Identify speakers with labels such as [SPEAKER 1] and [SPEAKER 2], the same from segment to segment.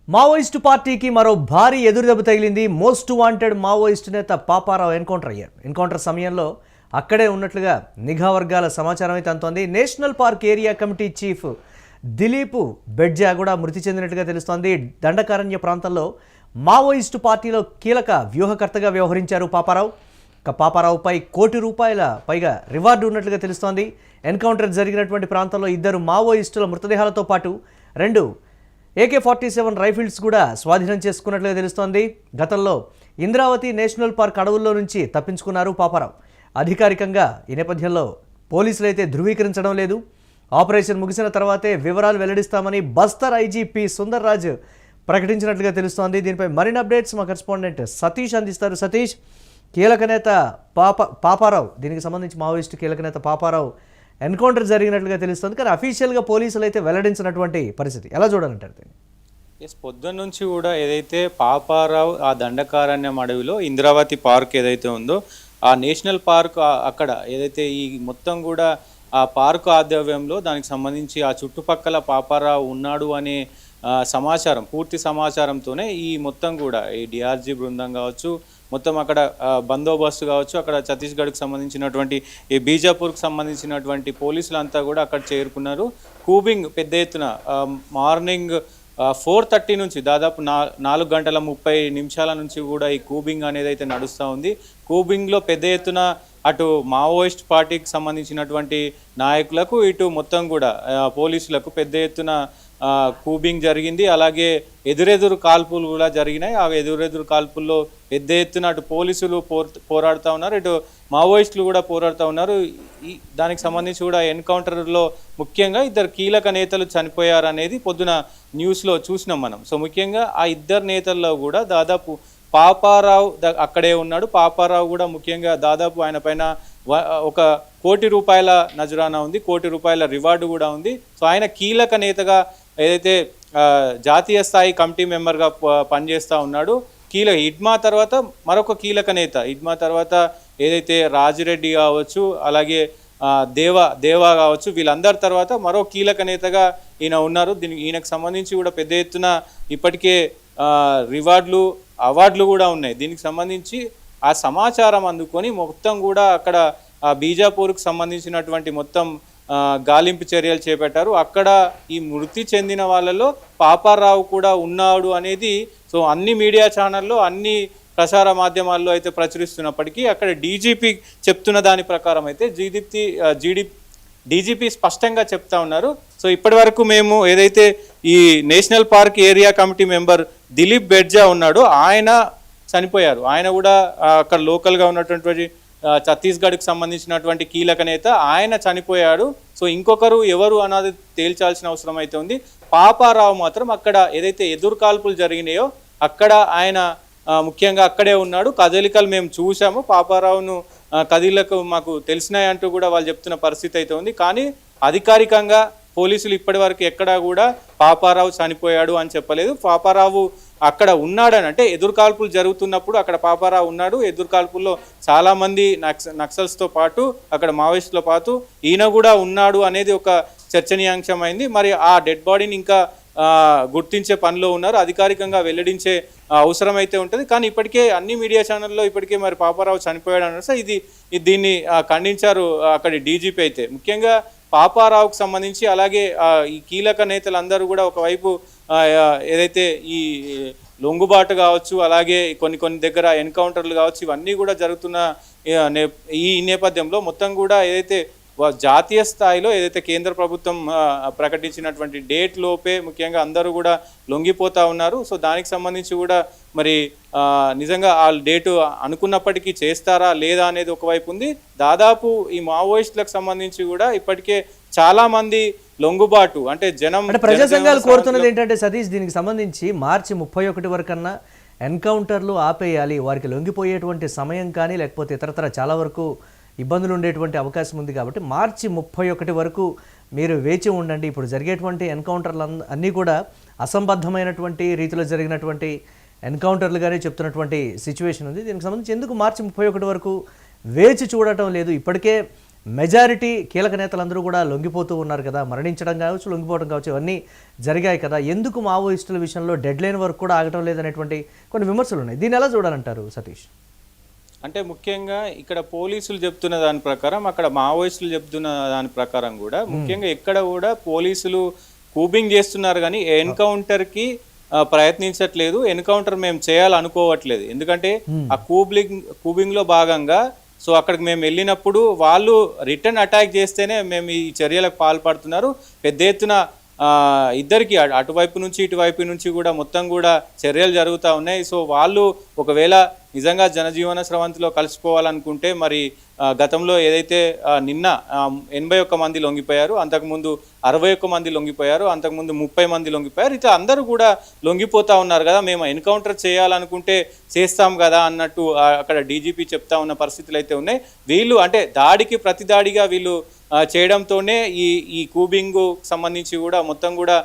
[SPEAKER 1] Maoist పార్టీకి మరో భారీ ఎదురుదెబ్బ తగిలింది. మోస్ట్ వాంటెడ్ మావోయిస్టు నేత పాపారావు ఎన్కౌంటర్ అయ్యారు. ఎన్కౌంటర్ సమయంలో అక్కడే ఉన్నట్లుగా నిఘా వర్గాల సమాచారం అయితే అందుతోంది. National park area committee chief Dilip Bedja కూడా మృతి చెందినట్లుగా తెలుస్తోంది. దండకారణ్య ప్రాంతంలో మావోయిస్టు పార్టీలో కీలక వ్యూహకర్తగా వ్యవహరించారు పాపారావు. పాపారావుపై ₹1 కోటి పైగా రివార్డు ఉన్నట్లుగా తెలుస్తోంది. ఎన్కౌంటర్ జరిగినటువంటి ప్రాంతంలో 2 మావోయిస్టుల మృతదేహాలతో పాటు 2 AK-47 రైఫిల్స్ కూడా స్వాధీనం చేసుకున్నట్లుగా తెలుస్తోంది. గతంలో ఇంద్రావతి నేషనల్ పార్క్ అడవుల్లో నుంచి తప్పించుకున్నారు పాపారావు. అధికారికంగా ఈ నేపథ్యంలో పోలీసులు అయితే ధృవీకరించడం లేదు. ఆపరేషన్ ముగిసిన తర్వాతే వివరాలు వెల్లడిస్తామని బస్తర్ ఐజీపీ సుందర్ రాజ్ ప్రకటించినట్లుగా తెలుస్తోంది. దీనిపై మరిన్ని అప్డేట్స్ మా కరెస్పాండెంట్ సతీష్ అందిస్తారు. సతీష్, కీలక నేత పాపారావు, దీనికి సంబంధించి మావోయిస్టు కీలక నేత పాపారావు ఎన్కౌంటర్ జరిగినట్లుగా తెలుస్తుంది. కానీ అఫీషియల్గా పోలీసులు అయితే వెల్లడించినటువంటి పరిస్థితి ఎలా చూడాలంటారు?
[SPEAKER 2] పొద్దున్న నుంచి కూడా ఏదైతే పాపారావు ఆ దండకారణ్యం అడవిలో ఇంద్రావతి పార్క్ ఏదైతే ఉందో ఆ నేషనల్ పార్క్ అక్కడ ఏదైతే ఈ మొత్తం కూడా ఆ పార్కు ఆధ్వర్యంలో దానికి సంబంధించి ఆ చుట్టుపక్కల పాపారావు ఉన్నాడు అనే సమాచారం, పూర్తి సమాచారంతోనే ఈ మొత్తం కూడా ఈ డిఆర్జీ బృందం కావచ్చు, మొత్తం అక్కడ బందోబస్తు కావచ్చు, అక్కడ ఛత్తీస్గఢ్కి సంబంధించినటువంటి ఈ బీజాపూర్కి సంబంధించినటువంటి పోలీసులంతా కూడా అక్కడ చేరుకున్నారు. కూబింగ్ పెద్ద ఎత్తున మార్నింగ్ 4:30 నుంచి దాదాపు 4:30 నుంచి కూడా ఈ కూబింగ్ అనేది అయితే నడుస్తూ ఉంది. కూబింగ్లో పెద్ద ఎత్తున అటు మావోయిస్ట్ పార్టీకి సంబంధించినటువంటి నాయకులకు, ఇటు మొత్తం కూడా పోలీసులకు పెద్ద ఎత్తున కూబింగ్ జరిగింది. అలాగే ఎదురెదురు కాల్పులు కూడా జరిగినాయి. ఆ ఎదురెదురు కాల్పుల్లో పెద్ద ఎత్తున అటు పోలీసులు పోరాడుతూ ఉన్నారు, ఇటు మావోయిస్టులు కూడా పోరాడుతూ ఉన్నారు. దానికి సంబంధించి కూడా ఎన్కౌంటర్లో ముఖ్యంగా 2 కీలక నేతలు చనిపోయారనేది పొద్దున న్యూస్లో చూసినాం మనం. సో ముఖ్యంగా ఆ 2 నేతల్లో కూడా దాదాపు పాపారావు అక్కడే ఉన్నాడు. పాపారావు కూడా ముఖ్యంగా దాదాపు ఆయన పైన ₹1 కోటి నజరానా ఉంది, ₹1 కోటి రివార్డు కూడా ఉంది. సో ఆయన కీలక నేతగా ఏదైతే జాతీయ స్థాయి కమిటీ మెంబర్గా పనిచేస్తూ ఉన్నాడు. హిడ్మా తర్వాత మరొక కీలక నేత, హిడ్మా తర్వాత ఏదైతే రాజిరెడ్డి కావచ్చు, అలాగే దేవా కావచ్చు, వీళ్ళందరి తర్వాత మరో కీలక నేతగా ఈయన ఉన్నారు. ఈయనకు సంబంధించి కూడా పెద్ద ఎత్తున ఇప్పటికే రివార్డులు, అవార్డులు కూడా ఉన్నాయి. దీనికి సంబంధించి ఆ సమాచారం అందుకొని మొత్తం కూడా అక్కడ బీజాపూర్కు సంబంధించినటువంటి మొత్తం గాలింపు చర్యలు చేపట్టారు. అక్కడ ఈ మృతి చెందిన వాళ్ళలో పాపారావు కూడా ఉన్నాడు అనేది సో అన్ని మీడియా ఛానల్లో, అన్ని ప్రసార మాధ్యమాల్లో అయితే ప్రచురిస్తున్నప్పటికీ అక్కడ డీజీపీ చెప్తున్న దాని ప్రకారం అయితే డీజీపీ స్పష్టంగా చెప్తా ఉన్నారు. సో ఇప్పటి వరకు మేము ఏదైతే ఈ national park area committee member Dilip Bedja ఉన్నాడో ఆయన చనిపోయారు. ఆయన కూడా అక్కడ లోకల్గా ఉన్నటువంటి ఛత్తీస్గఢ్కి సంబంధించినటువంటి కీలక నేత, ఆయన చనిపోయాడు. సో ఇంకొకరు ఎవరు అన్నది తేల్చాల్సిన అవసరం అయితే ఉంది. పాపారావు మాత్రం అక్కడ ఏదైతే ఎదురు కాల్పులు జరిగినాయో అక్కడ ఆయన ముఖ్యంగా అక్కడే ఉన్నాడు. కదలికలు మేము చూసాము, పాపారావును కదిలకు మాకు తెలిసినాయంటూ కూడా వాళ్ళు చెప్తున్న పరిస్థితి అయితే ఉంది. కానీ అధికారికంగా పోలీసులు ఇప్పటి వరకు ఎక్కడా కూడా పాపారావు చనిపోయాడు అని చెప్పలేదు. పాపారావు అక్కడ ఉన్నాడని, అంటే ఎదురుకాల్పులు జరుగుతున్నప్పుడు అక్కడ పాపారావు ఉన్నాడు. ఎదురుకాల్పుల్లో చాలామంది నక్సల్స్తో పాటు అక్కడ మావోయిస్టులతో పాటు ఈయన కూడా ఉన్నాడు అనేది ఒక చర్చనీయాంశమైంది. మరి ఆ డెడ్ బాడీని ఇంకా గుర్తించే పనిలో ఉన్నారు. అధికారికంగా వెల్లడించే అవసరం అయితే ఉంటుంది. కానీ ఇప్పటికే అన్ని మీడియా ఛానల్లో ఇప్పటికే మరి పాపారావు చనిపోయాడు అన్నారు. దీన్ని ఖండించారు అక్కడి డీజీపీ అయితే. ముఖ్యంగా పాపారావుకు సంబంధించి అలాగే ఈ కీలక నేతలందరూ కూడా ఒకవైపు ఏదైతే ఈ లొంగుబాటు కావచ్చు, అలాగే కొన్ని దగ్గర ఎన్కౌంటర్లు కావచ్చు, ఇవన్నీ కూడా జరుగుతున్న ఈ నేపథ్యంలో మొత్తం కూడా ఏదైతే జాతీయ స్థాయిలో ఏదైతే కేంద్ర ప్రభుత్వం ప్రకటించినటువంటి డేట్ లోపే ముఖ్యంగా అందరూ కూడా లొంగిపోతూ ఉన్నారు. సో దానికి సంబంధించి కూడా మరి నిజంగా ఆ డేటు అనుకున్నప్పటికీ చేస్తారా లేదా అనేది ఒకవైపు ఉంది. దాదాపు ఈ మావోయిస్టులకు సంబంధించి కూడా ఇప్పటికే చాలా మంది లొంగుబాటు, అంటే
[SPEAKER 1] ప్రజా సంఘాలు కోరుతున్నది ఏంటంటే సతీష్, దీనికి సంబంధించి మార్చి 31 వరకన్నా ఎన్కౌంటర్లు ఆపేయాలి, వారికి లొంగిపోయేటువంటి సమయం కానీ లేకపోతే ఇతరతర చాలా వరకు ఇబ్బందులు ఉండేటువంటి అవకాశం ఉంది. కాబట్టి మార్చి 31 వరకు మీరు వేచి ఉండండి. ఇప్పుడు జరిగేటువంటి ఎన్కౌంటర్లు అన్నీ కూడా అసంబద్ధమైనటువంటి రీతిలో జరిగినటువంటి ఎన్కౌంటర్లుగానే చెప్తున్నటువంటి సిచ్యువేషన్ ఉంది. దీనికి సంబంధించి ఎందుకు మార్చి 31 వరకు వేచి చూడటం లేదు? ఇప్పటికే మెజారిటీ కీలక నేతలందరూ కూడా లొంగిపోతూ ఉన్నారు కదా, మరణించడం కావచ్చు, లొంగిపోవడం కావచ్చు, ఇవన్నీ జరిగాయి కదా, ఎందుకు మావోయిస్టుల విషయంలో డెడ్ లైన్ వరకు కూడా ఆగటం లేదనేటువంటి కొన్ని విమర్శలు ఉన్నాయి. దీన్ని ఎలా చూడాలంటారు సతీష్?
[SPEAKER 2] అంటే ముఖ్యంగా ఇక్కడ పోలీసులు చెప్తున్న దాని ప్రకారం, అక్కడ మావోయిస్టులు చెప్తున్న దాని ప్రకారం కూడా ముఖ్యంగా ఎక్కడ కూడా పోలీసులు కూబింగ్ చేస్తున్నారు కానీ ఎన్కౌంటర్కి ప్రయత్నించట్లేదు. ఎన్కౌంటర్ మేము చేయాలనుకోవట్లేదు. ఎందుకంటే ఆ కూబింగ్లో భాగంగా సో అక్కడికి మేము వెళ్ళినప్పుడు వాళ్ళు రిటర్న్ అటాక్ చేస్తేనే మేము ఈ చర్యలకు పాల్పడుతున్నారు. పెద్ద ఎత్తున ఇద్దరికి అటువైపు నుంచి ఇటువైపు నుంచి కూడా మొత్తం కూడా చర్యలు జరుగుతూ ఉన్నాయి. సో వాళ్ళు ఒకవేళ నిజంగా జనజీవన స్రవంతిలో కలిసిపోవాలనుకుంటే మరి గతంలో ఏదైతే నిన్న 81 మంది లొంగిపోయారు, అంతకుముందు 61 మంది లొంగిపోయారు, అంతకుముందు 30 మంది లొంగిపోయారు, ఇట్లా అందరూ కూడా లొంగిపోతూ ఉన్నారు కదా, మేము ఎన్కౌంటర్ చేయాలనుకుంటే చేస్తాం కదా అన్నట్టు అక్కడ డీజీపీ చెప్తా ఉన్న పరిస్థితులు అయితే ఉన్నాయి. వీళ్ళు అంటే దాడికి ప్రతి దాడిగా వీళ్ళు చేయడంతోనే ఈ కూబింగ్ సంబంధించి కూడా మొత్తం కూడా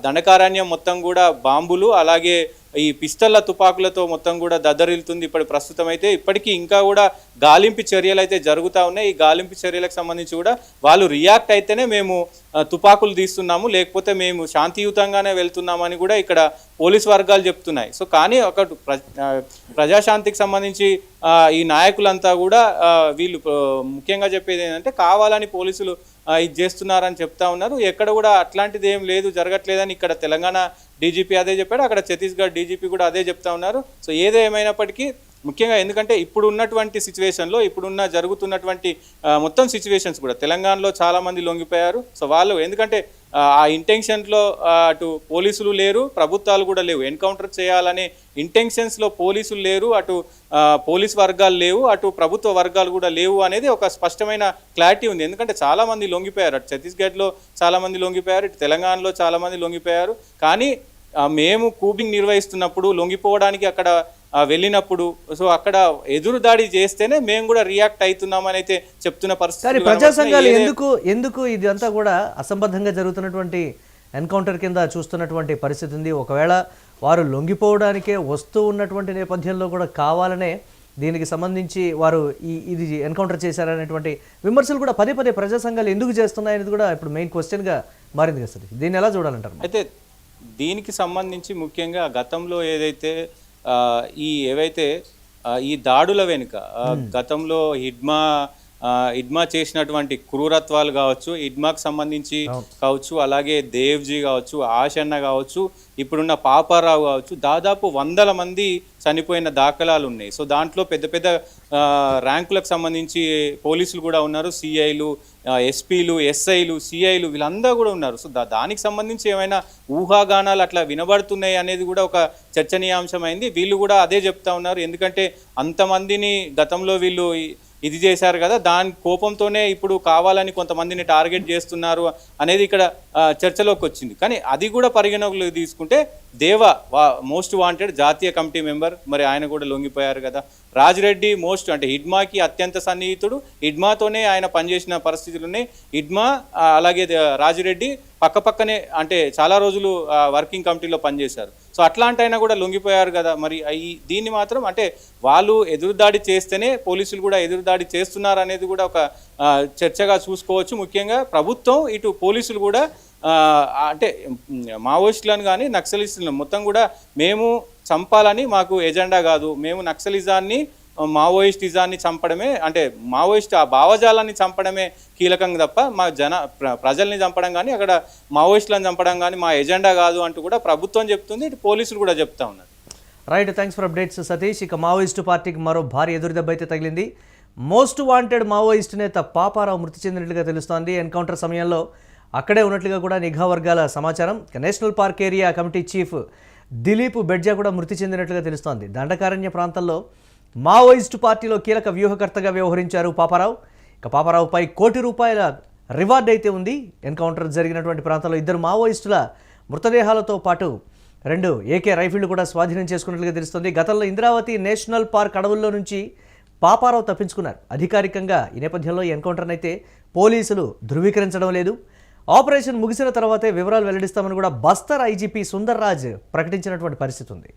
[SPEAKER 2] దండకారణ్యం మొత్తం కూడా బాంబులు అలాగే ఈ పిస్తళ్ళ తుపాకులతో మొత్తం కూడా దద్దరిల్లుతుంది. ప్రస్తుతం అయితే ఇప్పటికీ ఇంకా కూడా గాలింపు చర్యలు అయితే జరుగుతూ ఉన్నాయి. ఈ గాలింపు చర్యలకు సంబంధించి కూడా వాళ్ళు రియాక్ట్ అయితేనే మేము తుపాకులు తీస్తున్నాము, లేకపోతే మేము శాంతియుతంగానే వెళ్తున్నామని కూడా ఇక్కడ పోలీస్ వర్గాలు చెప్తున్నాయి. సో కానీ ఒక ప్రజాశాంతికి సంబంధించి ఈ నాయకులంతా కూడా వీళ్ళు ముఖ్యంగా చెప్పేది ఏంటంటే కావాలని పోలీసులు ఇది చేస్తున్నారని చెప్తా ఉన్నారు. ఎక్కడ కూడా అట్లాంటిది ఏం లేదు, జరగట్లేదని ఇక్కడ తెలంగాణ డీజీపీ అదే చెప్పాడు, అక్కడ ఛత్తీస్గఢ్ డీజీపీ కూడా అదే చెప్తా ఉన్నారు. సో ఏదేమైనప్పటికీ ముఖ్యంగా ఎందుకంటే ఇప్పుడు ఉన్నటువంటి సిచ్యువేషన్లో ఇప్పుడున్న జరుగుతున్నటువంటి మొత్తం సిచ్యువేషన్స్ కూడా తెలంగాణలో చాలామంది లొంగిపోయారు. సో వాళ్ళు ఎందుకంటే ఆ ఇంటెన్షన్లో అటు పోలీసులు లేరు, ప్రభుత్వాలు కూడా లేవు, ఎన్కౌంటర్ చేయాలనే ఇంటెన్షన్స్లో పోలీసులు లేరు, అటు పోలీస్ వర్గాలు లేవు, అటు ప్రభుత్వ వర్గాలు కూడా లేవు అనేది ఒక స్పష్టమైన క్లారిటీ ఉంది. ఎందుకంటే చాలామంది లొంగిపోయారు, అటు ఛత్తీస్గఢ్లో చాలామంది లొంగిపోయారు, ఇటు తెలంగాణలో చాలామంది లొంగిపోయారు. కానీ మేము కూబింగ్ నిర్వహిస్తున్నప్పుడు లొంగిపోవడానికి అక్కడ వెళ్ళినప్పుడు సో అక్కడ ఎదురు దాడి చేస్తేనే మేము కూడా రియాక్ట్ అవుతున్నామని అయితే చెప్తున్న పరిస్థితి.
[SPEAKER 1] ప్రజా సంఘాలు ఎందుకు ఇదంతా కూడా అసంబద్ధంగా జరుగుతున్నటువంటి ఎన్కౌంటర్ కింద చూస్తున్నటువంటి పరిస్థితి ఉంది? ఒకవేళ వారు లొంగిపోవడానికే వస్తూ ఉన్నటువంటి నేపథ్యంలో కూడా కావాలనే దీనికి సంబంధించి వారు ఇది ఎన్కౌంటర్ చేశారనేటువంటి విమర్శలు కూడా పదే పదే ప్రజా సంఘాలు ఎందుకు చేస్తున్నాయనేది కూడా ఇప్పుడు మెయిన్ క్వశ్చన్గా మారింది కదా సార్. దీన్ని ఎలా చూడాలంటారు?
[SPEAKER 2] అయితే దీనికి సంబంధించి ముఖ్యంగా గతంలో ఏదైతే ఏవైతే ఈ దాడుల వెనుక గతంలో ఇడ్మా చేసినటువంటి క్రూరత్వాలు కావచ్చు, ఇడ్మాకు సంబంధించి కావచ్చు, అలాగే దేవ్జీ కావచ్చు, ఆశన్న కావచ్చు, ఇప్పుడున్న పాపారావు కావచ్చు, దాదాపు 100 మంది చనిపోయిన దాఖలాలు ఉన్నాయి. సో దాంట్లో పెద్ద పెద్ద ర్యాంకులకు సంబంధించి పోలీసులు కూడా ఉన్నారు, సిఐలు, ఎస్పీలు, ఎస్ఐలు, సిఐలు వీళ్ళందరూ కూడా ఉన్నారు. సో దానికి సంబంధించి ఏమైనా ఊహాగానాలు అట్లా వినబడుతున్నాయి అనేది కూడా ఒక చర్చనీయాంశమైంది. వీళ్ళు కూడా అదే చెప్తా ఉన్నారు. ఎందుకంటే అంతమందిని గతంలో వీళ్ళు ఇది చేశారు కదా, దాని కోపంతోనే ఇప్పుడు కావాలని కొంతమందిని టార్గెట్ చేస్తున్నారు అనేది ఇక్కడ చర్చలోకి వచ్చింది. కానీ అది కూడా పరిగణలోకి తీసుకుంటే మోస్ట్ వాంటెడ్ జాతీయ కమిటీ మెంబర్, మరి ఆయన కూడా లొంగిపోయారు కదా. రాజిరెడ్డి అంటే ఇడ్మాకి అత్యంత సన్నిహితుడు, ఇడ్మాతోనే ఆయన పనిచేసిన పరిస్థితులు ఉన్నాయి. ఇడ్మా అలాగే రాజిరెడ్డి పక్కపక్కనే అంటే చాలా రోజులు వర్కింగ్ కమిటీలో పనిచేశారు. సో అట్లాంటి అయినా కూడా లొంగిపోయారు కదా. మరి దీన్ని మాత్రం అంటే వాళ్ళు ఎదురుదాడి చేస్తేనే పోలీసులు కూడా ఎదురుదాడి చేస్తున్నారు అనేది కూడా ఒక చర్చగా చూసుకోవచ్చు. ముఖ్యంగా ప్రభుత్వం ఇటు పోలీసులు కూడా అంటే మావోయిస్టులను కానీ నక్సలిస్టులను మొత్తం కూడా మేము చంపాలని మాకు ఎజెండా కాదు, మేము నక్సలిజాన్ని మావోయిస్టిజాన్ని చంపడమే అంటే మావోయిస్ట్ ఆ భావజాలాన్ని చంపడమే కీలకంగా తప్ప మా ప్రజల్ని చంపడం కానీ అక్కడ మావోయిస్టులను చంపడం కానీ మా ఎజెండా కాదు అంటూ కూడా ప్రభుత్వం చెప్తుంది, ఇటు పోలీసులు కూడా చెప్తా ఉన్నారు.
[SPEAKER 1] Right, thanks for updates Satish. ఇక మావోయిస్టు పార్టీకి మరో భారీ ఎదురుదెబ్బ అయితే తగిలింది. మోస్ట్ వాంటెడ్ మావోయిస్ట్ నేత పాపారావు మృతి చెందినట్లుగా తెలుస్తోంది. ఎన్కౌంటర్ సమయంలో అక్కడే ఉన్నట్లుగా కూడా నిఘా వర్గాల సమాచారం. National park area committee chief Dilip Bedja కూడా మృతి చెందినట్లుగా తెలుస్తోంది. దండకారణ్య ప్రాంతంలో మావోయిస్టు పార్టీలో కీలక వ్యూహకర్తగా వ్యవహరించారు పాపారావు. ఇక పాపారావుపై ₹1 కోటి రివార్డ్ అయితే ఉంది. ఎన్కౌంటర్ జరిగినటువంటి ప్రాంతంలో 2 మావోయిస్టుల మృతదేహాలతో పాటు 2 AK రైఫిళ్లు కూడా స్వాధీనం చేసుకున్నట్లుగా తెలుస్తుంది. గతంలో ఇంద్రావతి నేషనల్ పార్క్ అడవుల్లో నుంచి పాపారావు తప్పించుకున్నారు. అధికారికంగా ఈ నేపథ్యంలో ఎన్కౌంటర్ని అయితే పోలీసులు ధృవీకరించడం లేదు. ఆపరేషన్ ముగిసిన తర్వాతే వివరాలు వెల్లడిస్తామని కూడా బస్తర్ ఐజీపీ సుందర్ రాజ్ ప్రకటించినటువంటి పరిస్థితి ఉంది.